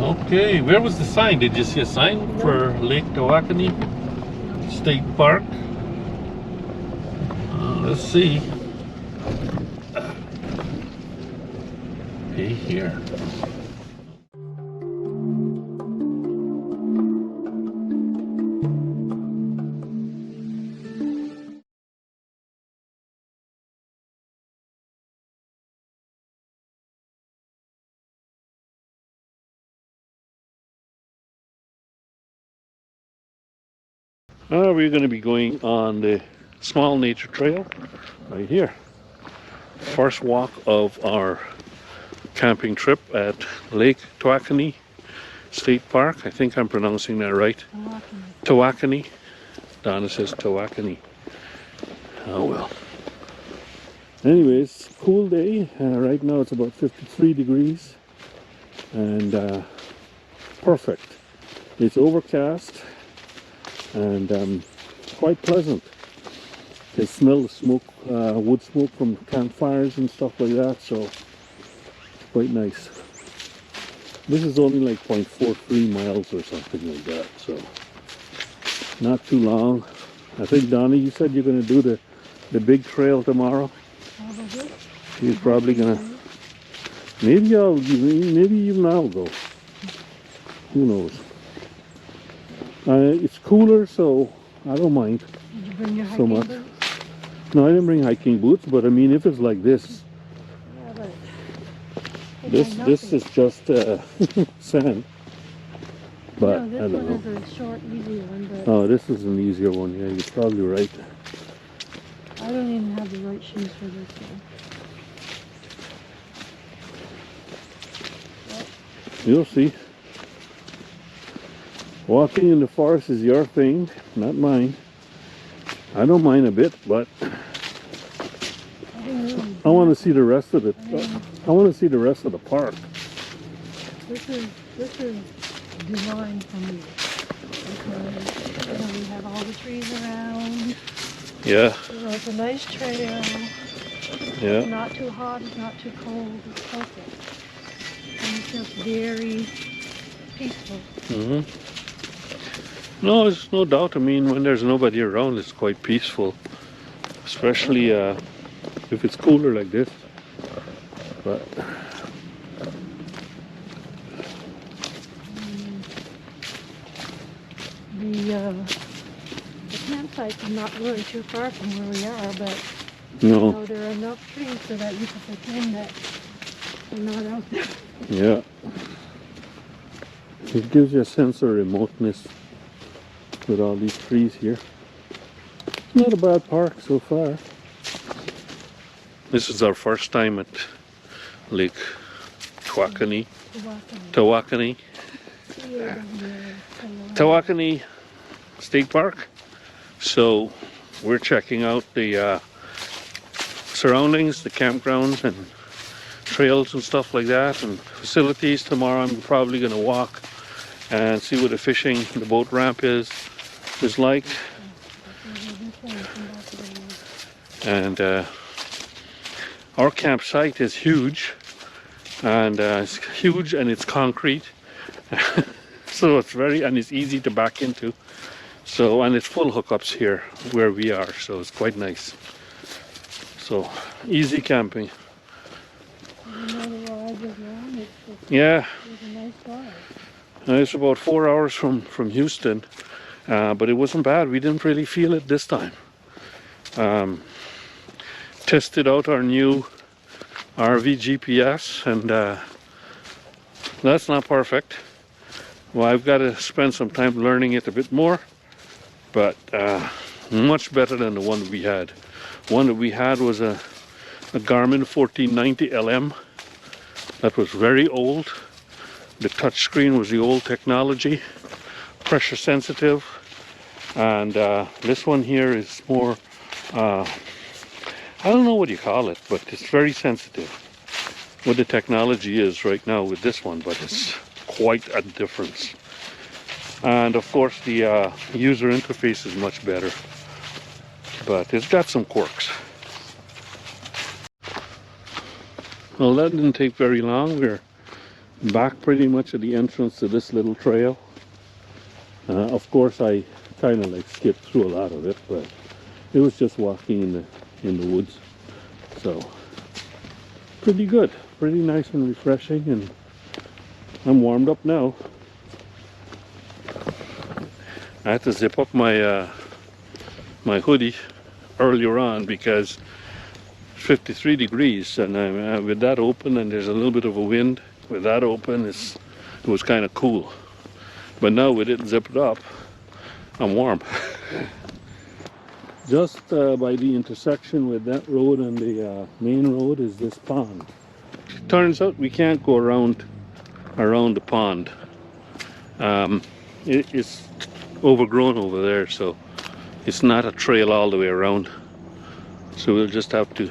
Okay, where was the sign? Did you see a sign for Lake Tawakoni State Park? Let's see. Hey, here. We're going to be going on the small nature trail right here. First walk of our camping trip at Lake Tawakoni State Park. I think I'm pronouncing that right. Tawakoni. Donna says Tawakoni. Oh well. Anyways, cool day. Right now it's about 53 degrees and perfect. It's overcast and quite pleasant. They smell the smoke, wood smoke from campfires and stuff like that, so it's quite nice. This is only like 0.43 miles or something like that, so not too long. I think Donnie, you said you're going to do the big trail tomorrow. He's probably gonna. Maybe even I'll go. Who knows? It's cooler, so I don't mind. Did you bring your so hiking much. boots? No, I didn't bring hiking boots, but I mean, if it's like this, Yeah, but this is just sand. But no, I don't know. this one is a short, easy one, but Oh, this is an easier one. Yeah, you're probably right. I don't even have the right shoes for this one. You'll see. Walking in the forest is your thing, not mine. I don't mind a bit, but I want to see the rest of it. I want to see the rest of the park. This is designed for me because we have all the trees around. Yeah. It's a nice trail. Yeah. It's not too hot. It's not too cold. It's perfect. And it's just very peaceful. No, there's no doubt. I mean, when there's nobody around, it's quite peaceful, especially if it's cooler like this. But the campsite is not really too far from where we are, but no. There are enough trees so that you can pretend that we're not out there. Yeah. It gives you a sense of remoteness with all these trees here. Not a bad park so far. This is our first time at Lake Tawakoni. Tawakoni State Park. So we're checking out the surroundings, the campgrounds and trails and stuff like that, and facilities. Tomorrow I'm probably going to walk and see what the fishing, the boat ramp is like. And our campsite is huge, and it's concrete. So it's easy to back into. So, and it's full hookups here where we are, so it's quite nice. So easy camping. Yeah. It's about 4 hours from Houston, but it wasn't bad. We didn't really feel it this time. Tested out our new RV GPS, and that's not perfect. Well, I've got to spend some time learning it a bit more, but much better than the one we had. One that we had was a Garmin 1490 LM. That was very old. The touch screen was the old technology, pressure sensitive, and this one here is more, I don't know what you call it, but it's very sensitive. What the technology is right now with this one, but it's quite a difference. And of course the user interface is much better, but it's got some quirks. Well, that didn't take very long. We're back pretty much at the entrance to this little trail. Of course, I kind of like skipped through a lot of it, but it was just walking in the woods. So pretty good, pretty nice and refreshing, and I'm warmed up now. I had to zip up my my hoodie earlier on because 53 degrees, and with that open and there's a little bit of a wind, with that open it was kind of cool. But now with it zipped up, I'm warm. Just by the intersection with that road and the main road is this pond. Turns out we can't go around the pond. It's overgrown over there, so it's not a trail all the way around. So we'll just have to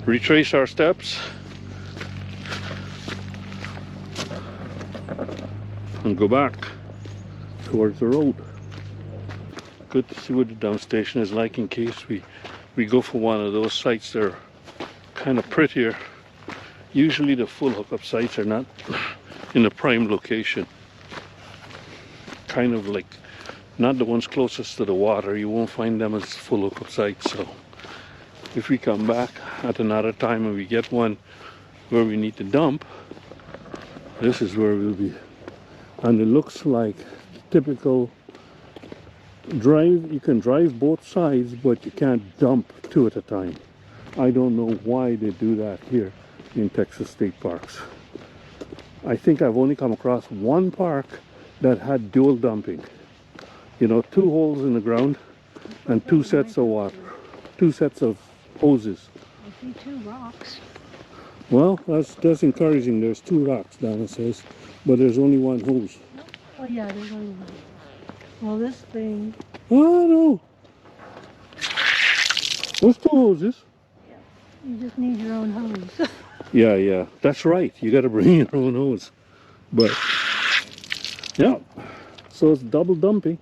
retrace our steps and go back towards the road. Good to see what the dump station is like in case we go for one of those sites. They're kind of prettier. Usually the full hookup sites are not in a prime location. Kind of like not the ones closest to the water. You won't find them as full hookup sites. So if we come back at another time and we get one where we need to dump, this is where we'll be. And it looks like typical drive. You can drive both sides, but you can't dump two at a time. I don't know why they do that here in Texas state parks. I think I've only come across one park that had dual dumping. You know, 2 holes in the ground and 2 sets of water, 2 sets of hoses. I see 2 rocks. Well, that's encouraging. There's 2 rocks, Donna says, but there's only 1 hose. Oh yeah, there's only 1. Well, this thing. Oh no! There's 2 hoses. Yeah, you just need your own hose. Yeah, that's right. You got to bring your own hose. But yeah, so it's double dumping.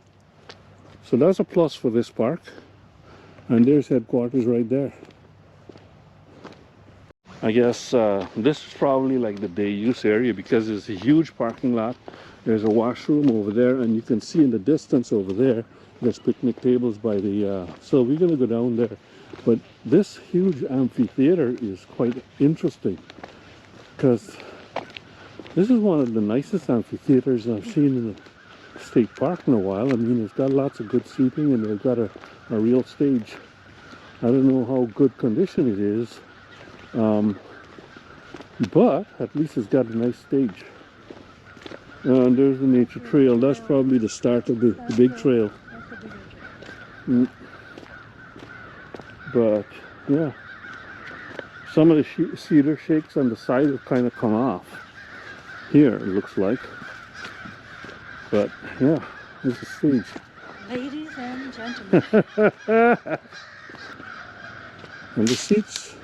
So that's a plus for this park. And there's headquarters right there. I guess this is probably like the day use area because it's a huge parking lot. There's a washroom over there, and you can see in the distance over there, there's picnic tables by the, so we're gonna go down there. But this huge amphitheater is quite interesting because this is one of the nicest amphitheaters I've seen in the state park in a while. I mean, it's got lots of good seating and they've got a real stage. I don't know how good condition it is, but at least it's got a nice stage. And there's the nature trail. That's probably the start of the big trail. But yeah, some of the cedar shakes on the side have kind of come off. Here it looks like. But yeah, there's the stage. Ladies and gentlemen. And the seats.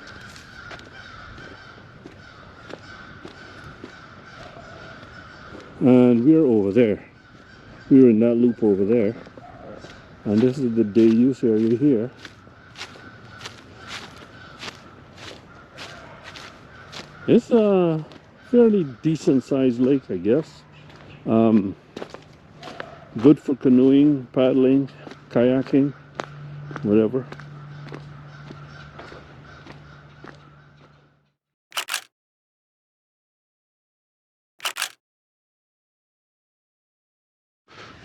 And we're over there. We're in that loop over there. And this is the day use area here. It's a fairly decent sized lake, I guess. Good for canoeing, paddling, kayaking, whatever.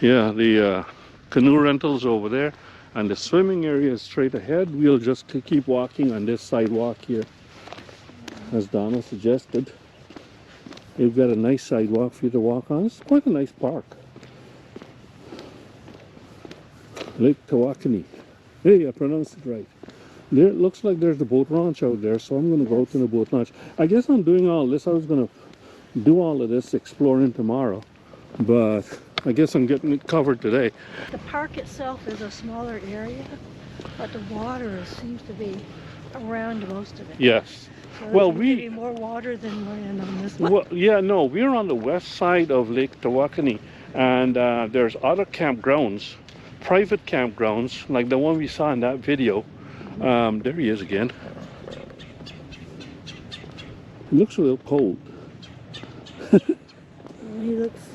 Yeah, the canoe rentals over there, and the swimming area is straight ahead. We'll just keep walking on this sidewalk here, as Donna suggested. They've got a nice sidewalk for you to walk on. It's quite a nice park. Lake Tawakoni. Hey, I pronounced it right. There, it looks like there's the boat launch out there, so I'm going to go out to the boat launch. I guess I'm doing all this. I was going to do all of this exploring tomorrow, but I guess I'm getting it covered today. The park itself is a smaller area, but the water seems to be around most of it. Yes. So Well, there's maybe more water than land on this one. Well, yeah, no, we're on the west side of Lake Tawakoni, and there's other campgrounds, private campgrounds, like the one we saw in that video. There he is again. It looks a little cold.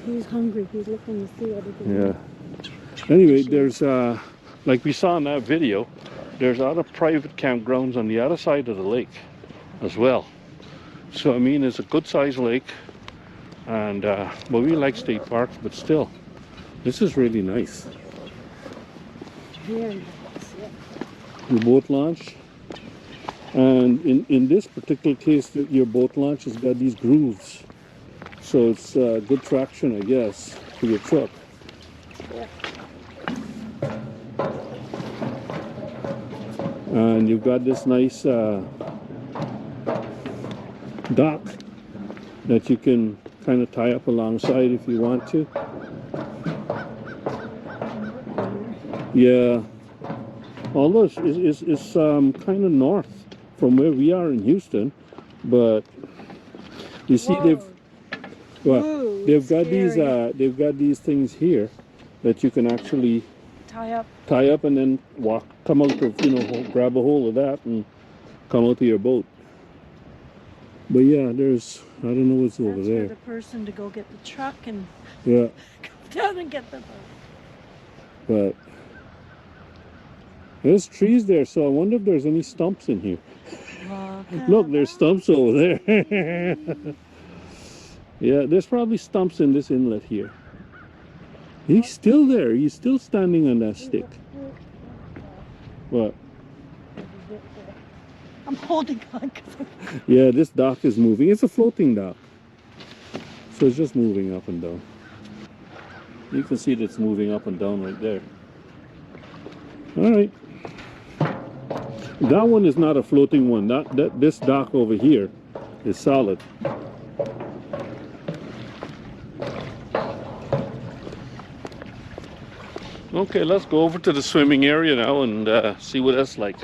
He's hungry. He's looking to see what he can Yeah. Anyway, there's, like we saw in that video, there's other private campgrounds on the other side of the lake as well. So, I mean, it's a good sized lake. And, well, we like state parks, but still, this is really nice. Very nice, yeah. Your boat launch. And in this particular case, your boat launch has got these grooves. So it's good traction, I guess, for your truck. Yeah. And you've got this nice dock that you can kind of tie up alongside if you want to. Yeah. Although it's kind of north from where we are in Houston, but you see they've got these things here that you can actually tie up and then come out of, grab a hold of that and come out to your boat. But yeah, there's, I don't know what's over there. For the person to go get the truck and go down and get the boat. But there's trees there, so I wonder if there's any stumps in here. Look, there's stumps over there. Yeah, there's probably stumps in this inlet here. He's still there. He's still standing on that stick. What? I'm holding on. Yeah, this dock is moving. It's a floating dock. So it's just moving up and down. You can see that it's moving up and down right there. All right. That one is not a floating one. This dock over here is solid. Okay, let's go over to the swimming area now and see what that's like.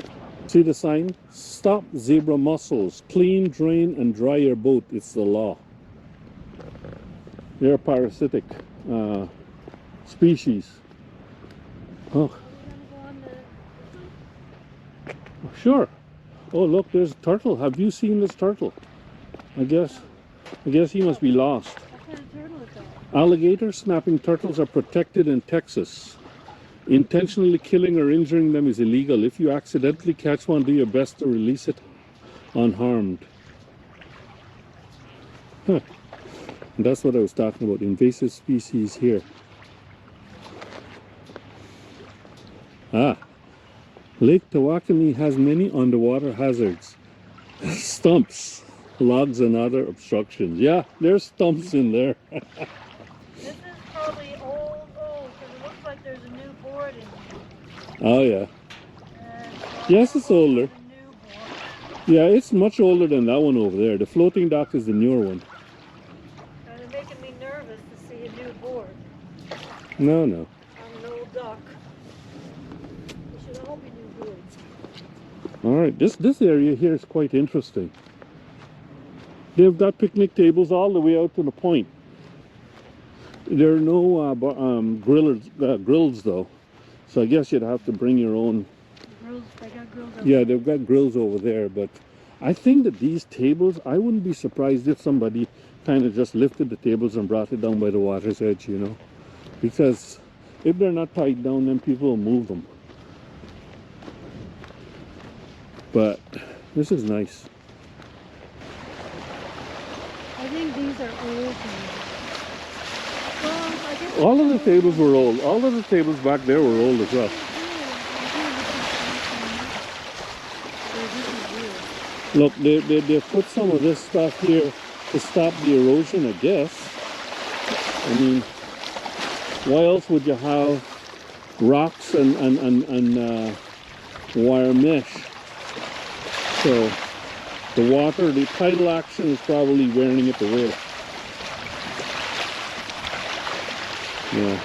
See the sign? Stop zebra mussels. Clean, drain, and dry your boat. It's the law. They're a parasitic species. Oh. Sure. Oh, look, there's a turtle. Have you seen this turtle? I guess he must be lost. What kind of turtle is that? Alligator snapping turtles are protected in Texas. Intentionally killing or injuring them is illegal. If you accidentally catch one, do your best to release it unharmed. Huh. And that's what I was talking about. Invasive species here. Ah. Lake Tawakoni has many underwater hazards. Stumps, logs, and other obstructions. Yeah, there's stumps in there. This is probably old, because it looks like there's a new board in here. Oh, yeah. Yes, it's older. Yeah, it's much older than that one over there. The floating dock is the newer one. They're making me nervous to see a new board. No. On an old dock. They should all be new boards. All right, this area here is quite interesting. They've got picnic tables all the way out to the point. There are no grills though, so I guess you'd have to bring your own. Grills, they got grills over Yeah, they've got grills over there, but I think that these tables, I wouldn't be surprised if somebody kind of just lifted the tables and brought it down by the water's edge, because if they're not tied down, then people will move them. But this is nice. I think these are old ones. Well, I guess All of the tables were old. All of the tables back there were old as well. Look, they put some of this stuff here to stop the erosion, I guess. I mean, why else would you have rocks and wire mesh? So the water, the tidal action is probably wearing it away. Yeah.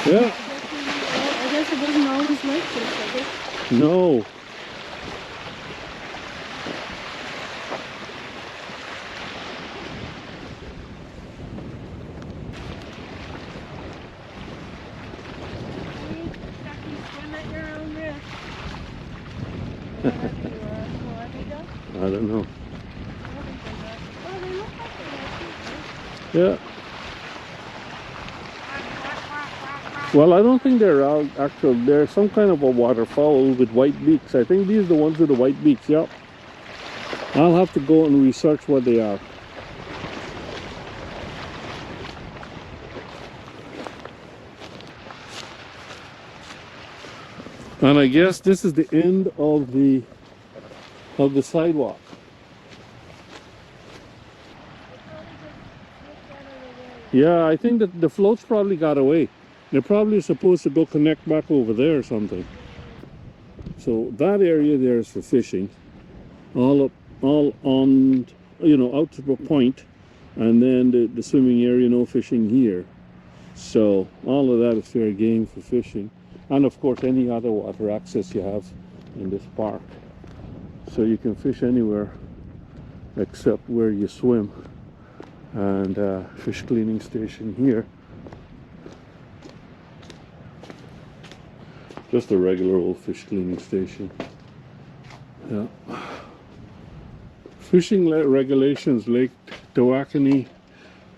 Yeah. I guess it wasn't always like this, I guess. No. I don't know. Yeah. Well, I don't think they're actual. They're some kind of a waterfowl with white beaks. I think these are the ones with the white beaks. Yep. I'll have to go and research what they are. And I guess this is the end of the sidewalk. Yeah, I think that the floats probably got away. They're probably supposed to go connect back over there or something. So that area there is for fishing. All on, you know, out to the point, and then the swimming area, no fishing here. So all of that is fair game for fishing. And of course any other water access you have in this park. So you can fish anywhere except where you swim. And fish cleaning station here. Just a regular old fish cleaning station. Yeah. Fishing regulations: Lake Tawakoni,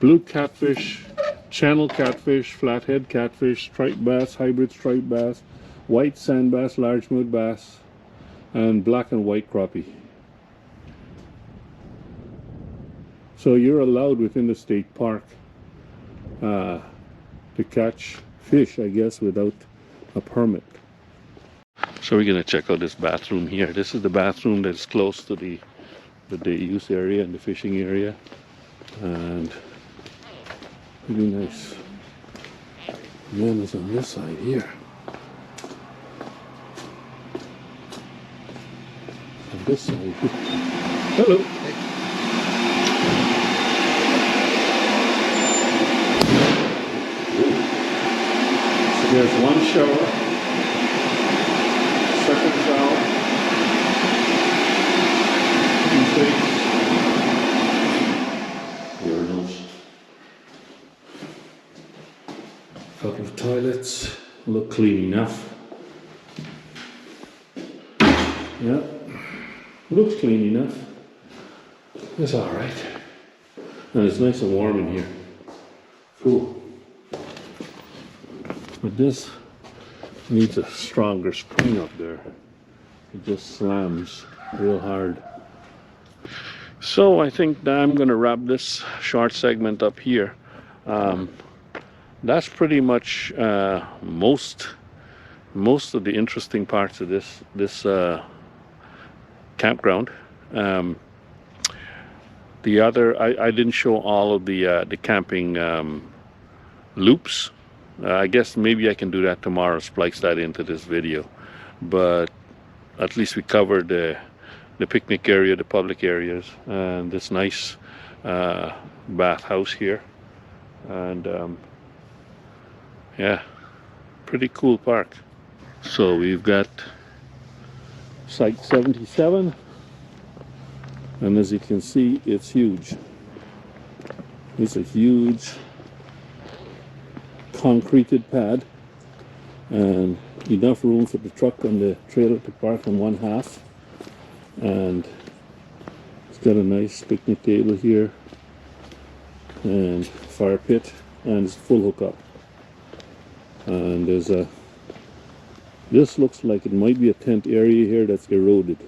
blue catfish, channel catfish, flathead catfish, striped bass, hybrid striped bass, white sand bass, largemouth bass, and black and white crappie. So you're allowed within the state park to catch fish, I guess, without a permit. So we're gonna check out this bathroom here. This is the bathroom that's close to the day use area and the fishing area, and really nice. And then it's on this side here. On this side here. Hello. There's one shower, second shower, two sinks, urinals, couple of toilets, look clean enough. Yeah, looks clean enough. It's alright. And it's nice and warm in here. Cool. But this needs a stronger spring up there. It just slams real hard. So I think that I'm gonna wrap this short segment up here. That's pretty much most of the interesting parts of this campground. The other, I didn't show all of the camping loops. I guess maybe I can do that tomorrow, splice that into this video. But at least we covered the picnic area, the public areas, and this nice bathhouse here. And yeah, pretty cool park. So we've got Site 77, and as you can see, it's huge. It's a huge concreted pad, and enough room for the truck and the trailer to park on one half. And it's got a nice picnic table here and fire pit, and it's full hookup. And there's this looks like it might be a tent area here that's eroded.